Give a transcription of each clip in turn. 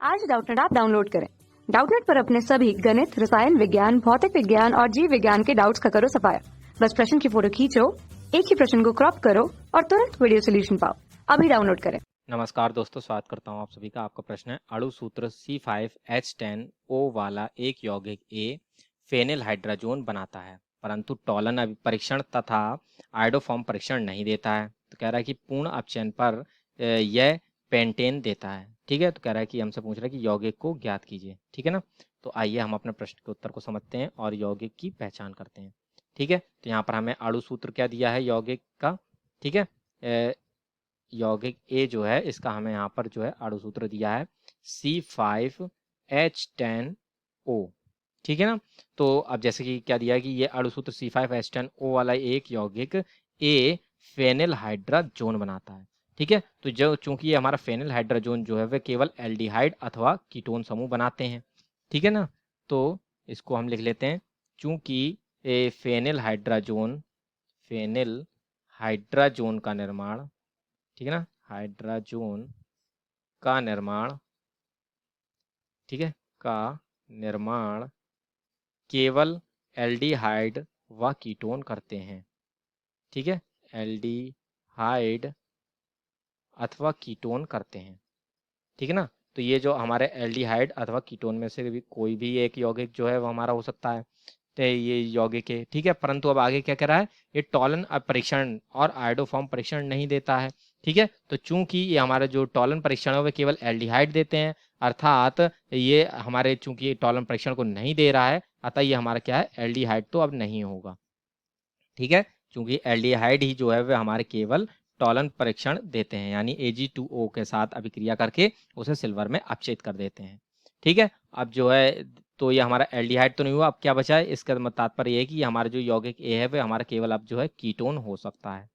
आज Doubtnut app download करें। Doubtnut पर अपने सभी गणित, रसायन विज्ञान, भौतिक विज्ञान और जीव विज्ञान के डाउट्स का करो सफाया। बस प्रश्न की फोटो खींचो, एक ही प्रश्न को क्रॉप करो और तुरंत वीडियो सोल्यूशन पाओ। अभी डाउनलोड करें। नमस्कार दोस्तों, स्वागत करता हूं आप सभी का। आपका प्रश्न है, अणु सूत्र C5H10O वाला एक यौगिक A फेनिल हाइड्राजोन बनाता है परंतु टॉलन परीक्षण तथा आयोडोफॉर्म परीक्षण नहीं देता है। तो कह रहा है कि पूर्ण अपचयन पर यह पेंटेन देता है। ठीक है, तो कह रहा है कि हमसे पूछ रहा है कि यौगिक को ज्ञात कीजिए। ठीक है ना, तो आइए हम अपने प्रश्न के उत्तर को समझते हैं और यौगिक की पहचान करते हैं। ठीक है, तो यहाँ पर हमें अणु सूत्र क्या दिया है यौगिक का। ठीक है, यौगिक ए जो है इसका हमें यहाँ पर जो है अणु सूत्र दिया है C5H10O। ठीक है ना, तो अब जैसे कि क्या दिया है कि ये अणु सूत्र C5H10O वाला एक यौगिक ए फेनिल हाइड्राजोन बनाता है। ठीक है, तो जो चूंकि ये हमारा फेनिल हाइड्राजोन जो है वह केवल एल्डिहाइड अथवा कीटोन समूह बनाते हैं। ठीक है ना, तो इसको हम लिख लेते हैं, चूंकि फेनिल हाइड्राजोन का निर्माण, ठीक है ना, हाइड्राजोन का निर्माण, ठीक है, का निर्माण केवल एल्डिहाइड व कीटोन करते हैं। ठीक है, एल्डिहाइड अथवा कीटोन करते हैं। ठीक है ना, तो ये जो हमारे एल्डिहाइड अथवा कीटोन में से भी कोई भी एक यौगिक जो है वो हमारा हो सकता है। तो ये यौगिक है। ठीक है, परंतु अब आगे क्या कह रहा है, ये टॉलन परीक्षण और आयोडोफॉर्म परीक्षण नहीं देता है। ठीक है, तो चूंकि ये हमारा जो टॉलन परीक्षण है वो केवल एल्डिहाइड देते हैं, अर्थात ये हमारे चूंकि टॉलन परीक्षण को नहीं दे रहा है, अतः ये हमारा क्या है, एल्डिहाइड तो अब नहीं होगा। ठीक है, चूंकि एल्डिहाइड ही जो है वह हमारे केवल टॉलन परीक्षण देते हैं, यानी Ag2O के साथ अभिक्रिया करके उसे सिल्वर में अपचयित कर देते हैं। ठीक है, अब जो है तो ये हमारा एल्डिहाइड तो नहीं हुआ, अब क्या बचा है, इसका तात्पर्य ये है कि हमारा जो यौगिक ए है वह हमारा केवल अब जो है कीटोन हो सकता है।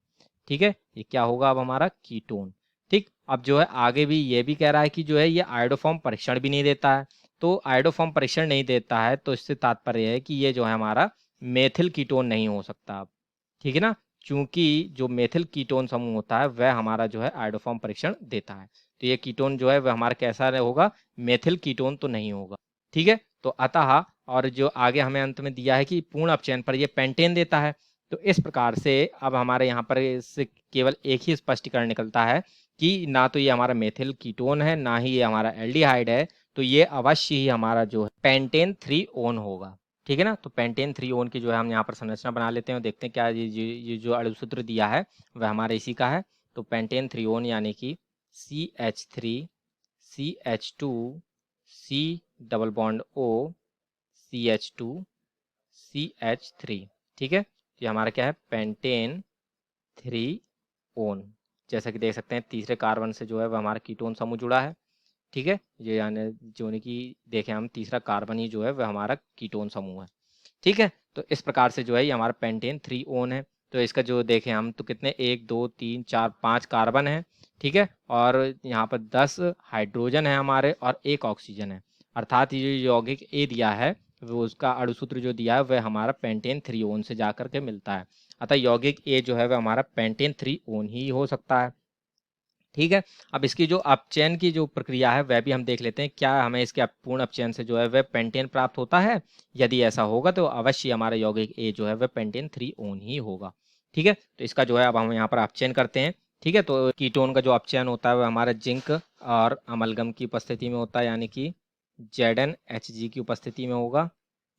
ठीक है, ये क्या होगा अब हमारा कीटोन। ठीक, अब जो है आगे भी ये भी कह रहा है कि जो है ये आयोडोफॉर्म परीक्षण भी नहीं देता है। तो आयोडोफॉर्म परीक्षण नहीं देता है तो इससे तात्पर्य है कि ये जो है हमारा मेथिल कीटोन नहीं हो सकता अब। ठीक है ना, चूंकि जो मेथिल कीटोन समूह होता है वह हमारा जो है आयोडोफॉर्म परीक्षण देता है, तो ये कीटोन जो है वह हमारा कैसा होगा, मेथिल कीटोन तो नहीं होगा। ठीक है, तो अतः और जो आगे हमें अंत में दिया है कि पूर्ण अपचयन पर ये पेंटेन देता है। तो इस प्रकार से अब हमारे यहाँ पर इससे केवल एक ही स्पष्टीकरण निकलता है कि ना तो ये हमारा मेथिल कीटोन है, ना ही ये हमारा एल्डिहाइड है, तो ये अवश्य ही हमारा जो है पेंटेन 3 ओन होगा। ठीक है ना, तो पेंटेन 3 ओन की जो है हम यहाँ पर संरचना बना लेते हैं और देखते हैं क्या ये जो अणुसूत्र दिया है वह हमारे इसी का है। तो पेंटेन 3 ओन यानी कि CH3 CH2 C double bond O CH2 CH3। ठीक है, ये हमारा क्या है, पेंटेन 3 ओन। जैसा कि देख सकते हैं तीसरे कार्बन से जो है वह हमारा कीटोन समूह जुड़ा है। ठीक है, ये यानी जो कि देखें हम तीसरा कार्बन ही जो है वह हमारा कीटोन समूह है। ठीक है, तो इस प्रकार से जो है ये हमारा पेंटेन 3 ओन है। तो इसका जो देखें हम तो कितने 1 2 3 4 5 कार्बन है। ठीक है, और यहाँ पर 10 हाइड्रोजन है हमारे और 1 ऑक्सीजन है, अर्थात ये जो यौगिक ए दिया है वो उसका अणुसूत्र जो दिया है वह हमारा पेंटेन 3 ओन से जाकर के मिलता है। अतः यौगिक ए जो है वह हमारा पेंटेन 3 ओन ही हो सकता है। ठीक है, अब इसकी जो अपचयन की जो प्रक्रिया है वह भी हम देख लेते हैं, क्या हमें इसके पूर्ण अपचयन से जो है वह पेंटेन प्राप्त होता है। यदि ऐसा होगा तो अवश्य हमारा यौगिक ए जो है वह पेंटेन 3 ओन ही होगा। ठीक है, तो इसका जो है अब हम यहाँ पर अपचयन करते हैं। ठीक है, तो कीटोन का जो अपचयन होता है वह हमारा जिंक और अमलगम की उपस्थिति में होता है, यानी कि ZnHg की उपस्थिति में होगा।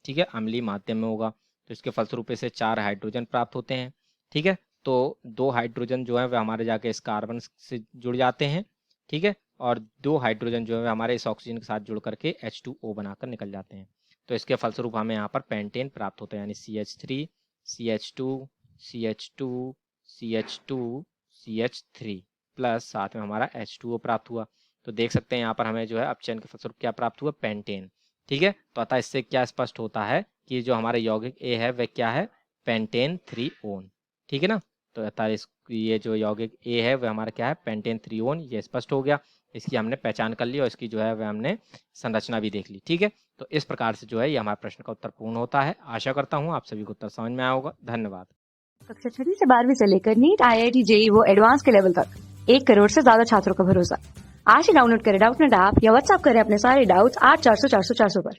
ठीक है, अम्लीय माध्यम में होगा, तो इसके फलस्वरूप से 4 हाइड्रोजन प्राप्त होते हैं। ठीक है, तो 2 हाइड्रोजन जो है वह हमारे जाके इस कार्बन से जुड़ जाते हैं। ठीक है, और 2 हाइड्रोजन जो है हमारे इस ऑक्सीजन के साथ जुड़ करके H2O बनाकर निकल जाते हैं। तो इसके फलस्वरूप हमें यहाँ पर पेंटेन प्राप्त होता है, यानी CH3 CH2 CH2 CH2 CH3 plus साथ में हमारा H2O प्राप्त हुआ। तो देख सकते हैं यहाँ पर हमें जो है अपचयन के फलस्वरूप क्या प्राप्त हुआ, पेंटेन। ठीक है, तो अतः इससे क्या स्पष्ट होता है कि जो हमारे यौगिक ए है वह क्या है, पेंटेन 3 ओन। ठीक है ना, तो अतः ये जो यौगिक ए है वह हमारा क्या है, पेंटेन 3 ओन। ये स्पष्ट हो गया, इसकी हमने पहचान कर ली और इसकी जो है वह हमने संरचना भी देख ली। ठीक है, तो इस प्रकार से जो है ये हमारे प्रश्न का उत्तर पूर्ण होता है। आशा करता हूँ आप सभी को उत्तर समझ में आया होगा। धन्यवाद। कक्षा 6 से 12वीं से लेकर नीट, IIT, JEE वो एडवांस के लेवल तक 1 करोड़ से ज्यादा छात्रों का भरोसा। आज ही डाउनलोड करें डाउटनेट ऐप या व्हाट्सएप करें अपने सारे डाउट्स 8400 400 400 पर।